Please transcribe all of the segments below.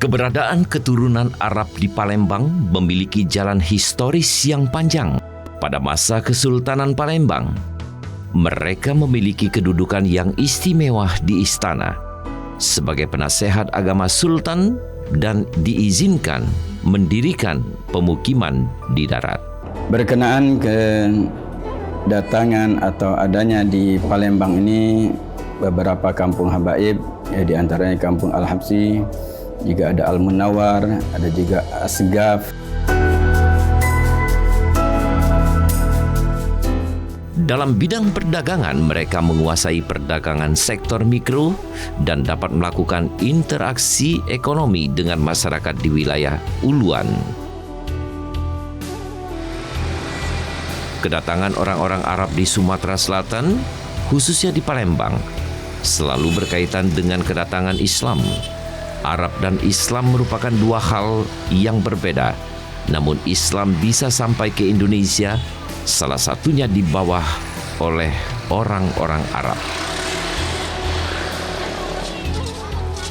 Keberadaan keturunan Arab di Palembang memiliki jalan historis yang panjang. Pada masa Kesultanan Palembang, mereka memiliki kedudukan yang istimewa di istana sebagai penasehat agama sultan dan diizinkan mendirikan pemukiman di darat. Berkenaan kedatangan atau adanya di Palembang ini beberapa kampung habaib, di antaranya kampung Al-Habsyi, juga ada Al-Munawar, ada juga Asgaf. Dalam bidang perdagangan, mereka menguasai perdagangan sektor mikro dan dapat melakukan interaksi ekonomi dengan masyarakat di wilayah Uluan. Kedatangan orang-orang Arab di Sumatera Selatan, khususnya di Palembang, selalu berkaitan dengan kedatangan Islam. Arab dan Islam merupakan dua hal yang berbeda. Namun Islam bisa sampai ke Indonesia, salah satunya dibawa oleh orang-orang Arab.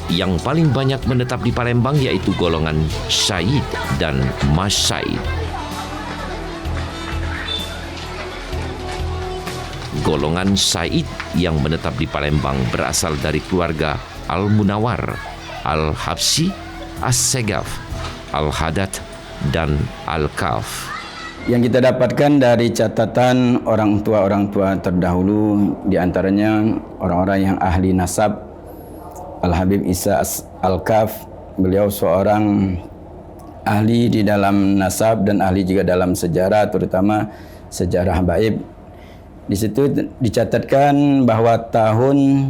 Yang paling banyak menetap di Palembang yaitu golongan Syahid dan Masyahid. Golongan Syahid yang menetap di Palembang berasal dari keluarga Al-Munawar, Al-Habsyi, As-Segaf, Al-Haddad, dan Al-Kaf. Yang kita dapatkan dari catatan orang tua terdahulu, di antaranya orang-orang yang ahli nasab, Al-Habib Isa Al-Kaf, beliau seorang ahli di dalam nasab dan ahli juga dalam sejarah, terutama sejarah habaib. Di situ dicatatkan bahwa tahun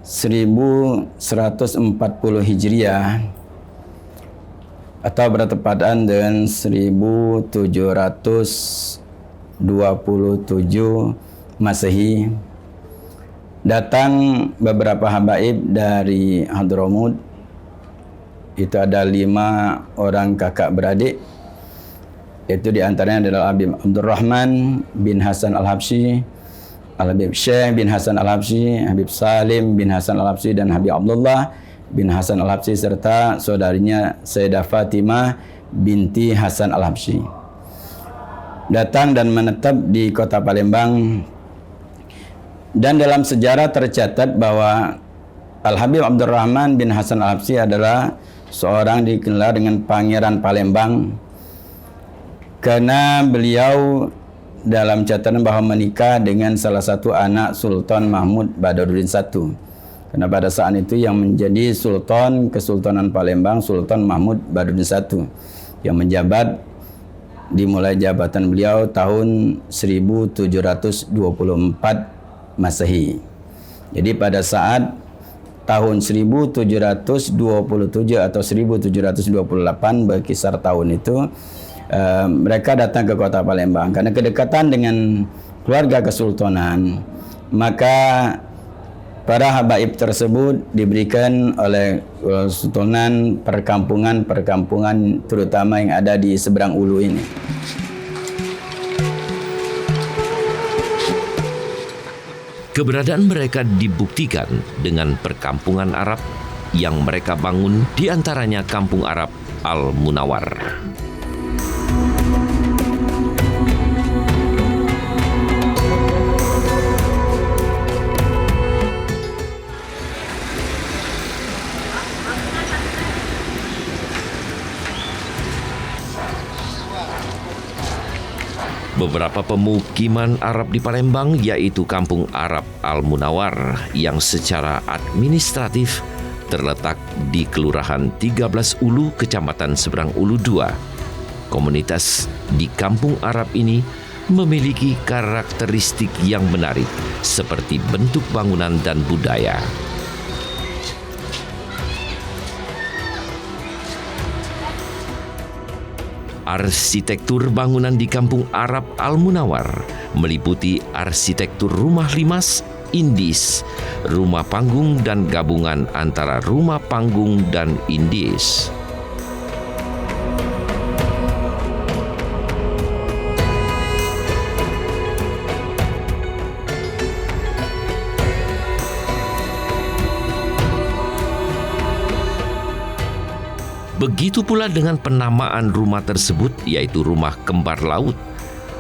1140 Hijriah atau bertepatan dengan 1727 Masehi, datang beberapa habaib dari Hadramut. Itu ada 5 orang kakak beradik, yaitu diantaranya adalah Habib Abdurrahman bin Hasan Al-Habsyi, Habib Syekh bin Hasan Al-Habsyi, Habib Salim bin Hasan Al-Habsyi, dan Habib Abdullah bin Hasan Al-Habsyi, serta saudarinya Sayyidah Fatimah binti Hasan Al-Habsyi. Datang dan menetap di kota Palembang. Dan dalam sejarah tercatat bahwa Al-Habib Abdurrahman bin Hasan Al-Habsyi adalah seorang dikenal dengan Pangeran Palembang, karena beliau dalam catatan bahwa menikah dengan salah satu anak Sultan Mahmud Badaruddin I. Karena pada saat itu yang menjadi Sultan Kesultanan Palembang Sultan Mahmud Badaruddin I, yang menjabat dimulai jabatan beliau tahun 1724 Masehi. Jadi pada saat tahun 1727 atau 1728 berkisar tahun itu, mereka datang ke kota Palembang karena kedekatan dengan keluarga kesultanan. Maka para habaib tersebut diberikan oleh Sultanan perkampungan terutama yang ada di seberang Ulu ini. Keberadaan mereka dibuktikan dengan perkampungan Arab yang mereka bangun, di antaranya Kampung Arab Al-Munawar. Beberapa pemukiman Arab di Palembang yaitu Kampung Arab Al-Munawar yang secara administratif terletak di Kelurahan 13 Ulu, Kecamatan Seberang Ulu 2. Komunitas di Kampung Arab ini memiliki karakteristik yang menarik seperti bentuk bangunan dan budaya. Arsitektur bangunan di Kampung Arab Al-Munawar meliputi arsitektur rumah limas, indis, rumah panggung, dan gabungan antara rumah panggung dan indis. Begitu pula dengan penamaan rumah tersebut, yaitu rumah kembar laut,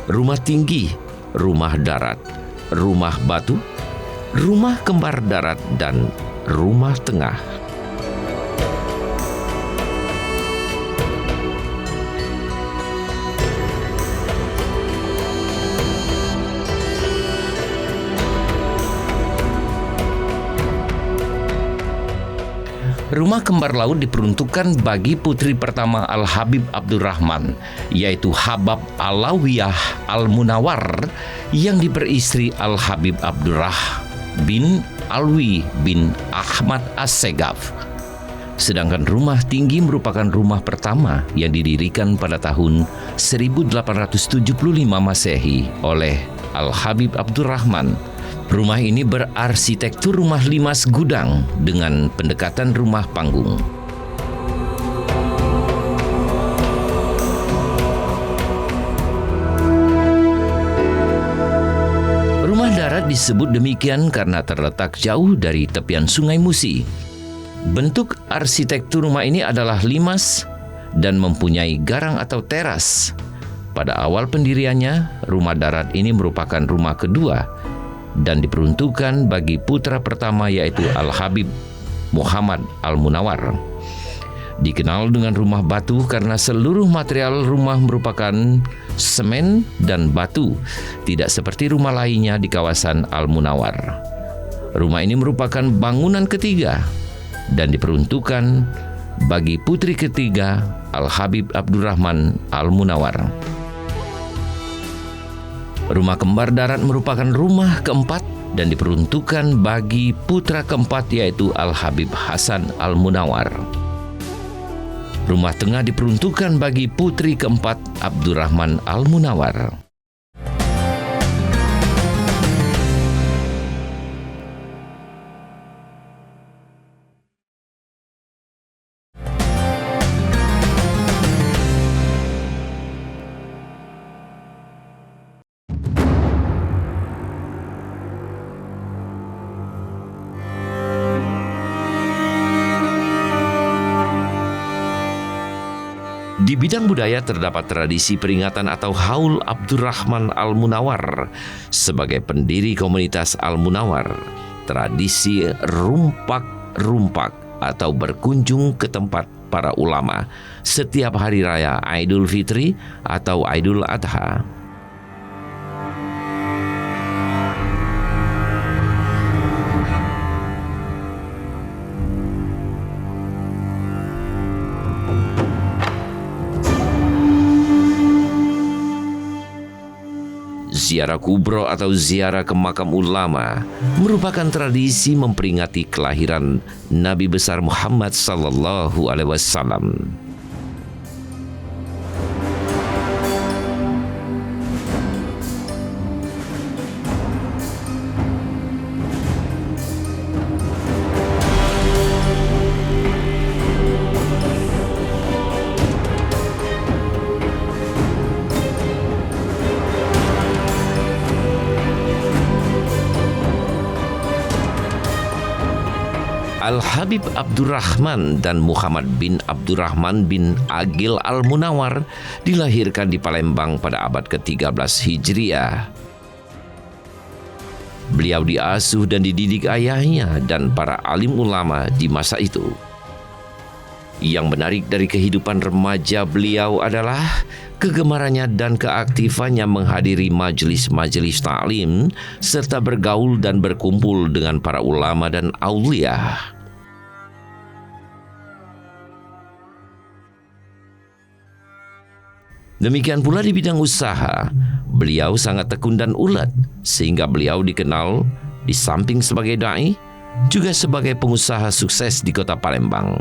rumah tinggi, rumah darat, rumah batu, rumah kembar darat, dan rumah tengah. Rumah kembar laut diperuntukkan bagi putri pertama Al-Habib Abdurrahman, yaitu Habab Alawiyah Al-Munawar, yang diperistri Al-Habib Abdurrah bin Alwi bin Ahmad As-Segaf. Sedangkan rumah tinggi merupakan rumah pertama yang didirikan pada tahun 1875 Masehi oleh Al-Habib Abdurrahman. Rumah ini berarsitektur rumah limas gudang dengan pendekatan rumah panggung. Rumah darat disebut demikian karena terletak jauh dari tepian Sungai Musi. Bentuk arsitektur rumah ini adalah limas dan mempunyai garang atau teras. Pada awal pendiriannya, rumah darat ini merupakan rumah kedua dan diperuntukkan bagi putra pertama, yaitu Al-Habib Muhammad Al-Munawar. Dikenal dengan rumah batu karena seluruh material rumah merupakan semen dan batu, tidak seperti rumah lainnya di kawasan Al-Munawar. Rumah ini merupakan bangunan ketiga dan diperuntukkan bagi putri ketiga Al-Habib Abdurrahman Al-Munawar. Rumah kembar darat merupakan rumah keempat dan diperuntukkan bagi putra keempat, yaitu Al-Habib Hasan Al-Munawar. Rumah tengah diperuntukkan bagi putri keempat Abdurrahman Al-Munawar. Di bidang budaya terdapat tradisi peringatan atau Haul Abdurrahman Al-Munawar sebagai pendiri komunitas Al-Munawar. Tradisi rumpak-rumpak atau berkunjung ke tempat para ulama setiap hari raya Idul Fitri atau Idul Adha. Ziarah kubro atau ziarah ke makam ulama merupakan tradisi memperingati kelahiran Nabi besar Muhammad sallallahu alaihi wasallam. Al-Habib Abdurrahman dan Muhammad bin Abdurrahman bin Agil Al-Munawar dilahirkan di Palembang pada abad ke-13 Hijriah. Beliau diasuh dan dididik ayahnya dan para alim ulama di masa itu. Yang menarik dari kehidupan remaja beliau adalah kegemarannya dan keaktifannya menghadiri majelis-majelis ta'lim serta bergaul dan berkumpul dengan para ulama dan aulia. Demikian pula di bidang usaha, beliau sangat tekun dan ulet, sehingga beliau dikenal di samping sebagai dai, juga sebagai pengusaha sukses di kota Palembang.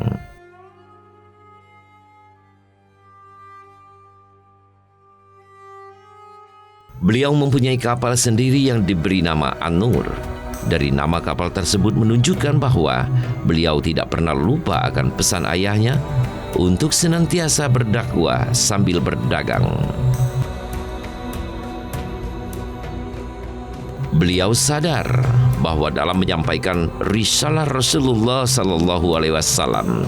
Beliau mempunyai kapal sendiri yang diberi nama An-Nur. Dari nama kapal tersebut menunjukkan bahwa beliau tidak pernah lupa akan pesan ayahnya untuk senantiasa berdakwah sambil berdagang. Beliau sadar bahwa dalam menyampaikan risalah Rasulullah sallallahu alaihi wasallam,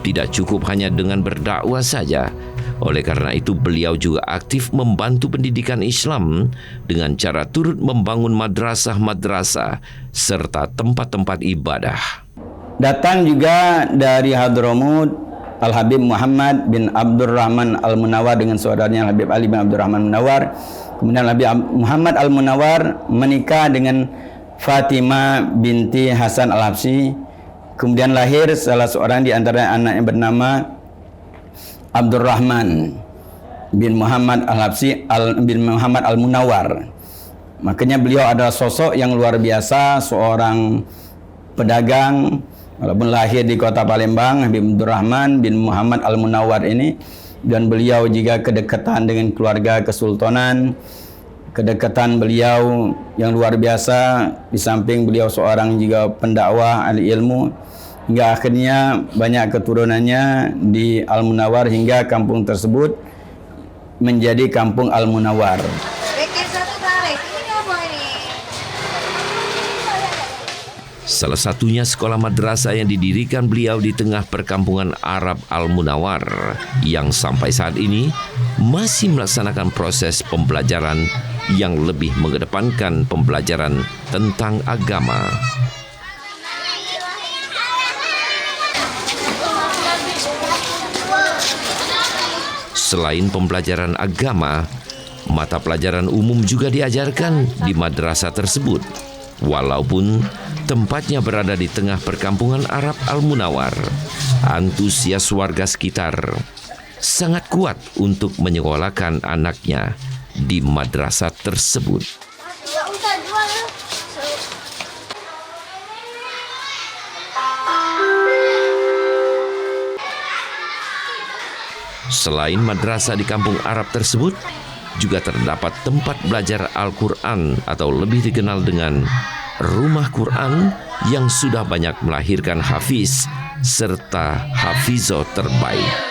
Tidak cukup hanya dengan berdakwah saja. Oleh karena itu beliau juga aktif membantu pendidikan Islam dengan cara turut membangun madrasah-madrasah serta tempat-tempat ibadah. Datang juga dari Hadramut Al-Habib Muhammad bin Abdurrahman Al-Munawar dengan saudaranya Habib Ali bin Abdurrahman Munawar. Kemudian Habib Muhammad Al-Munawar menikah dengan Fatimah binti Hasan Al-Habsyi. Kemudian lahir salah seorang di antara anaknya bernama Abdurrahman bin Muhammad Al-Habsyi bin Muhammad Al-Munawar. Makanya beliau adalah sosok yang luar biasa, seorang pedagang. Walaupun lahir di kota Palembang, Habib Abdurrahman bin Muhammad Al-Munawar ini, dan beliau juga kedekatan dengan keluarga kesultanan, kedekatan beliau yang luar biasa. Di samping beliau seorang juga pendakwah, ahli ilmu, hingga akhirnya banyak keturunannya di Al-Munawar hingga kampung tersebut menjadi kampung Al-Munawar. Salah satunya sekolah madrasah yang didirikan beliau di tengah perkampungan Arab Al-Munawar yang sampai saat ini masih melaksanakan proses pembelajaran yang lebih mengedepankan pembelajaran tentang agama. Selain pembelajaran agama, mata pelajaran umum juga diajarkan di madrasah tersebut. Walaupun tempatnya berada di tengah perkampungan Arab Al-Munawar, antusias warga sekitar sangat kuat untuk menyekolahkan anaknya di madrasah tersebut. Selain madrasah di kampung Arab tersebut, juga terdapat tempat belajar Al-Quran atau lebih dikenal dengan Rumah Quran yang sudah banyak melahirkan hafiz serta hafizo terbaik.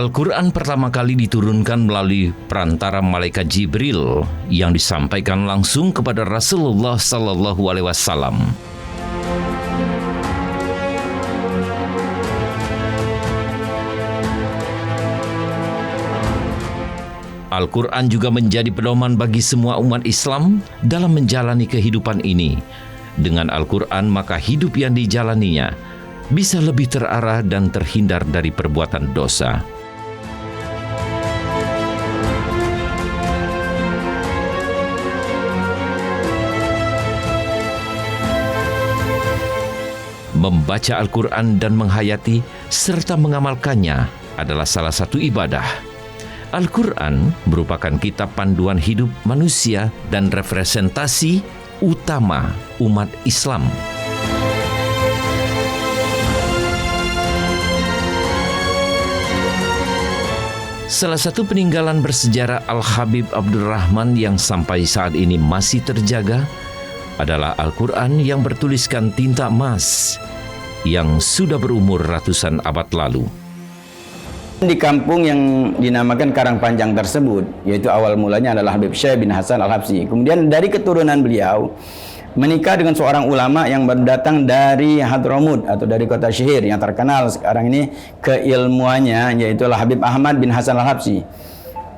Al-Quran pertama kali diturunkan melalui perantara malaikat Jibril yang disampaikan langsung kepada Rasulullah Sallallahu Alaihi Wasallam. Al-Quran juga menjadi pedoman bagi semua umat Islam dalam menjalani kehidupan ini. Dengan Al-Quran maka hidup yang dijalaninya bisa lebih terarah dan terhindar dari perbuatan dosa. Membaca Al-Quran dan menghayati serta mengamalkannya adalah salah satu ibadah. Al-Quran merupakan kitab panduan hidup manusia dan representasi utama umat Islam. Salah satu peninggalan bersejarah Al-Habib Abdurrahman yang sampai saat ini masih terjaga adalah Al-Quran yang bertuliskan tinta emas yang sudah berumur ratusan abad lalu. Di kampung yang dinamakan Karangpanjang tersebut, yaitu awal mulanya adalah Habib Syekh bin Hasan Al-Habsyi. Kemudian dari keturunan beliau menikah dengan seorang ulama yang berdatang dari Hadramut atau dari kota Syihir yang terkenal sekarang ini keilmuannya, yaitu Habib Ahmad bin Hasan Al-Habsyi.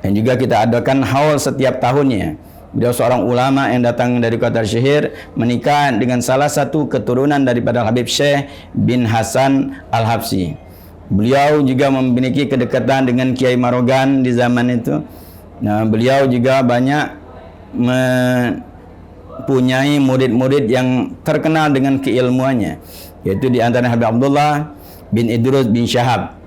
Dan juga kita adakan haul setiap tahunnya. Beliau seorang ulama yang datang dari kota Syihir menikah dengan salah satu keturunan daripada Habib Syekh bin Hasan Al-Habsyi. Beliau juga memiliki kedekatan dengan Kiai Marogan di zaman itu. Nah, beliau juga banyak mempunyai murid-murid yang terkenal dengan keilmuannya, yaitu di antara Habib Abdullah bin Idrus bin Syahab.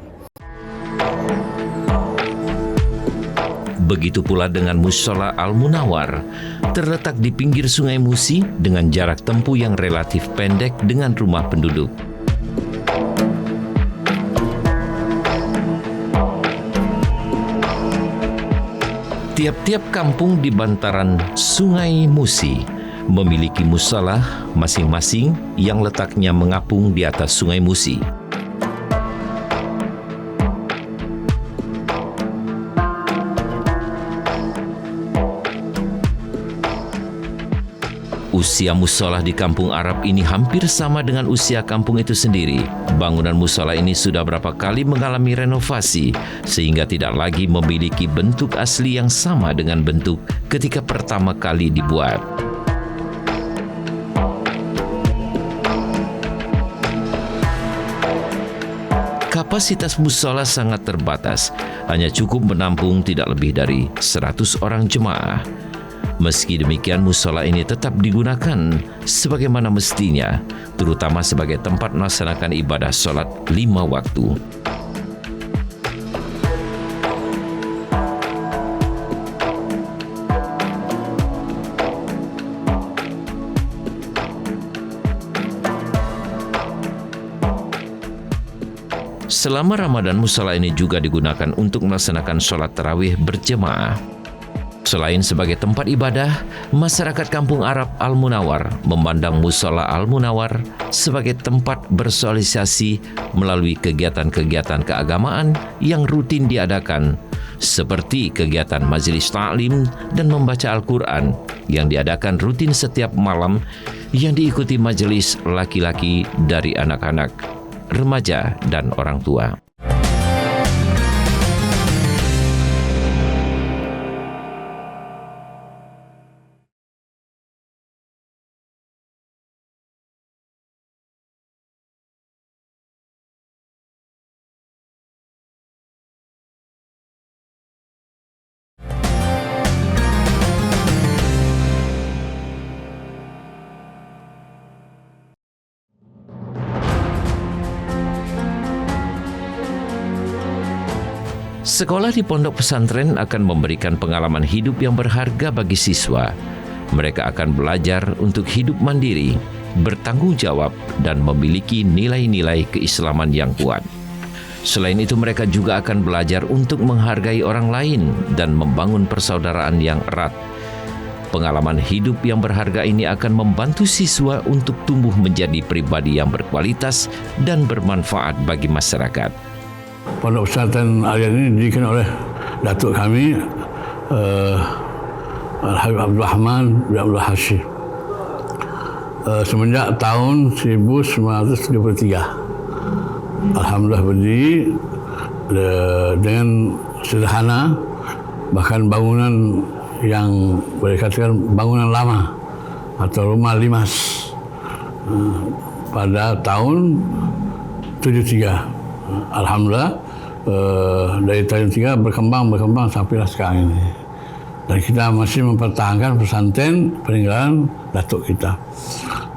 Begitu pula dengan Mushola Al-Munawar, terletak di pinggir Sungai Musi dengan jarak tempuh yang relatif pendek dengan rumah penduduk. Tiap-tiap kampung di bantaran Sungai Musi memiliki musala masing-masing yang letaknya mengapung di atas Sungai Musi. Usia musola di kampung Arab ini hampir sama dengan usia kampung itu sendiri. Bangunan musola ini sudah berapa kali mengalami renovasi sehingga tidak lagi memiliki bentuk asli yang sama dengan bentuk ketika pertama kali dibuat. Kapasitas musola sangat terbatas, hanya cukup menampung tidak lebih dari 100 orang jemaah. Meski demikian, musola ini tetap digunakan sebagaimana mestinya, terutama sebagai tempat melaksanakan ibadah sholat 5 waktu. Selama Ramadan, musola ini juga digunakan untuk melaksanakan sholat tarawih berjemaah. Selain sebagai tempat ibadah, masyarakat kampung Arab Al-Munawar memandang musola Al-Munawar sebagai tempat bersosialisasi melalui kegiatan-kegiatan keagamaan yang rutin diadakan, seperti kegiatan majelis ta'lim dan membaca Al-Quran yang diadakan rutin setiap malam yang diikuti majelis laki-laki dari anak-anak, remaja, dan orang tua. Sekolah di pondok pesantren akan memberikan pengalaman hidup yang berharga bagi siswa. Mereka akan belajar untuk hidup mandiri, bertanggung jawab, dan memiliki nilai-nilai keislaman yang kuat. Selain itu, mereka juga akan belajar untuk menghargai orang lain dan membangun persaudaraan yang erat. Pengalaman hidup yang berharga ini akan membantu siswa untuk tumbuh menjadi pribadi yang berkualitas dan bermanfaat bagi masyarakat. Pondok pesantren Al-Yain ini didirikan oleh datuk kami Al-Habib Abdul Rahman bin Abdul Hashim semenjak tahun 1933. Alhamdulillah berdiri dengan sederhana, bahkan bangunan yang boleh katakan bangunan lama atau rumah limas pada tahun 73. Alhamdulillah dari tahun 3 berkembang sampailah sekarang ini, dan kita masih mempertahankan pesantren peninggalan datuk kita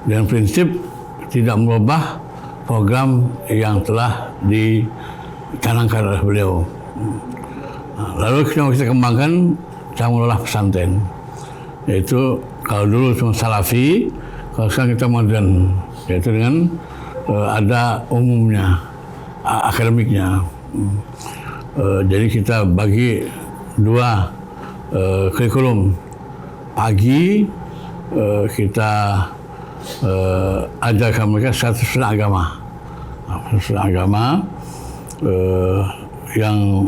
dengan prinsip tidak merubah program yang telah dicanangkan oleh beliau. Lalu kita kembangkan cara mengelola pesantren, yaitu kalau dulu cuma salafi, kalau sekarang kita modern, yaitu dengan ada umumnya, akademiknya. Jadi kita bagi 2 kurikulum. Pagi kita ajarkan mereka 100% agama. 100% agama yang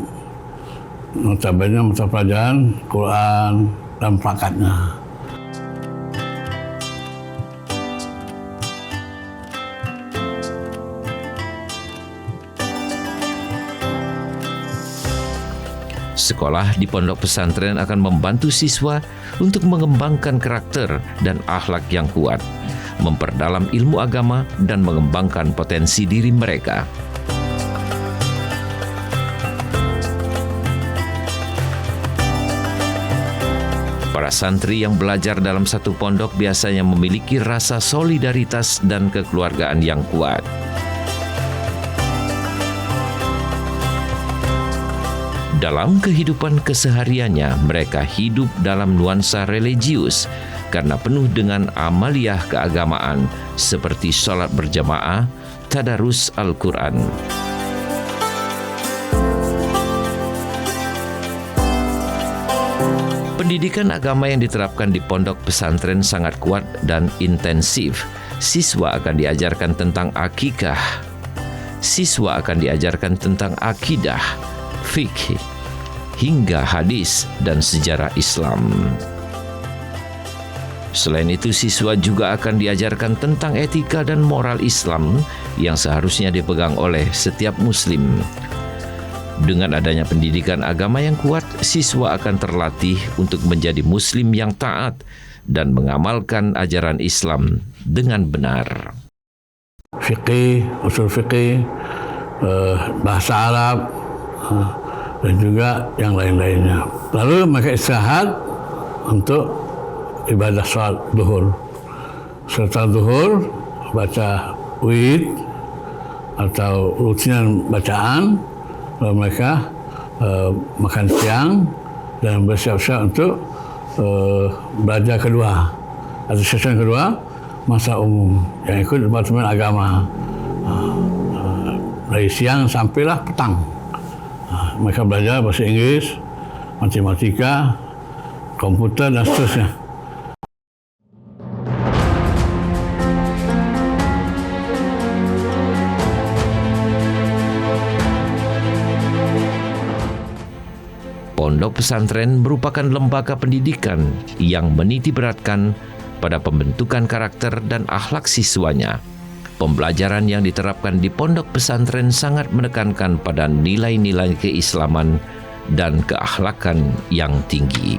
notabene mata pelajaran Quran dan prakatnya. Sekolah di pondok pesantren akan membantu siswa untuk mengembangkan karakter dan akhlak yang kuat, memperdalam ilmu agama, dan mengembangkan potensi diri mereka. Para santri yang belajar dalam satu pondok biasanya memiliki rasa solidaritas dan kekeluargaan yang kuat. Dalam kehidupan kesehariannya, mereka hidup dalam nuansa religius karena penuh dengan amaliyah keagamaan seperti sholat berjamaah, tadarus Al-Quran. Pendidikan agama yang diterapkan di pondok pesantren sangat kuat dan intensif. Siswa akan diajarkan tentang akikah. Siswa akan diajarkan tentang akidah, fikih, hingga hadis dan sejarah Islam. Selain itu, siswa juga akan diajarkan tentang etika dan moral Islam yang seharusnya dipegang oleh setiap Muslim. Dengan adanya pendidikan agama yang kuat, siswa akan terlatih untuk menjadi Muslim yang taat dan mengamalkan ajaran Islam dengan benar. Fikih, usul fikih, bahasa Arab, dan juga yang lain-lainnya. Lalu mereka istirahat untuk ibadah salat zuhur. Setelah zuhur, baca wirid atau rutinan bacaan, lalu mereka makan siang dan bersiap-siap untuk belajar kedua atau sesi kedua masa umum yang ikut Departemen Agama dari siang sampailah petang. Mereka belajar bahasa Inggris, matematika, komputer dan seterusnya. Pondok pesantren merupakan lembaga pendidikan yang menitiberatkan pada pembentukan karakter dan akhlak siswanya. Pembelajaran yang diterapkan di pondok pesantren sangat menekankan pada nilai-nilai keislaman dan keakhlakan yang tinggi.